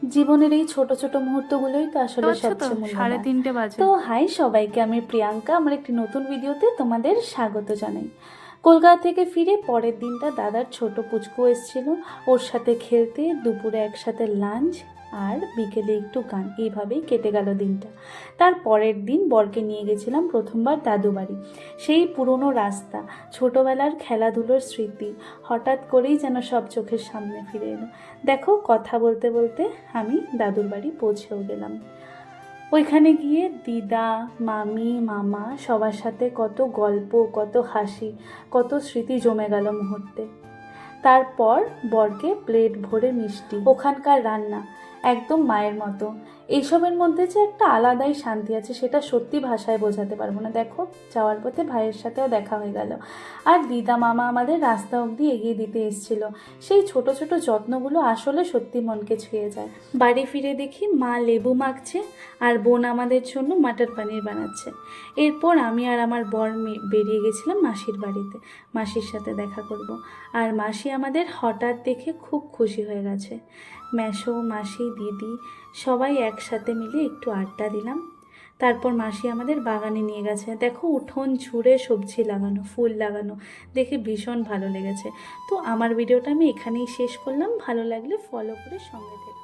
জীবনের এই ছোট ছোট মুহূর্তগুলোই তো আসলে বুঝছো তো, সবচেয়ে মূল্যবান। 3:30 বাজে। তো হাই সবাইকে, আমি প্রিয়াঙ্কা। আমার একটি নতুন ভিডিওতে তোমাদের স্বাগত জানাই। কলকাতা থেকে ফিরে পরের দিনটা দাদার ছোট পুচকু এসেছিল, ওর সাথে খেলতে, দুপুরে একসাথে লাঞ্চ, আর বিকেলে একটু গান, এইভাবেই কেটে গেল দিনটা। তার পরের দিন বরকে নিয়ে গেছিলাম প্রথমবার দাদু বাড়ি। সেই পুরনো রাস্তা, ছোটবেলার খেলাধুলোর স্মৃতি হঠাৎ করেই যেন সব চোখের সামনে ফিরে এলো। দেখো, কথা বলতে বলতে আমি দাদুর বাড়ি পৌঁছেও গেলাম। ওইখানে গিয়ে দিদা, মামি, মামা সবার সাথে কত গল্প, কত হাসি, কত স্মৃতি জমে গেল মুহূর্তে। তারপর বরকে প্লেট ভরে মিষ্টি, ওখানকার রান্না একদম মায়ের মতো। এইসবের মধ্যে যে একটা আলাদাই শান্তি আছে, সেটা সত্যি ভাষায় বোঝাতে পারবো না। দেখো, যাওয়ার পথে ভাইয়ের সাথেও দেখা হয়ে গেল, আর দিদা মামা আমাদের রাস্তা অবধি এগিয়ে দিতে এসেছিল। সেই ছোট ছোট যত্নগুলো আসলে সত্যি মনকে ছুঁয়ে যায়। বাড়ি ফিরে দেখি মা লেবু মাখছে, আর বোন আমাদের জন্য মাটার পানির বানাচ্ছে। এরপর আমি আর আমার বর বেরিয়ে গেছিলাম মাসির বাড়িতে, মাসির সাথে দেখা করব। আর মাসি আমাদের হঠাৎ দেখে খুব খুশি হয়ে গেছে। মেসো, মাসি, দিদি সবাই একসাথে মিলে একটু আড্ডা দিলাম। তারপর মাসি আমাদের বাগানে নিয়ে গেছে। দেখো, উঠোন জুড়ে সবজি লাগানো, ফুল লাগানো, দেখে ভীষণ ভালো লেগেছে। তো আমার ভিডিওটা আমি এখানেই শেষ করলাম। ভালো লাগলে ফলো করে সঙ্গে থেকে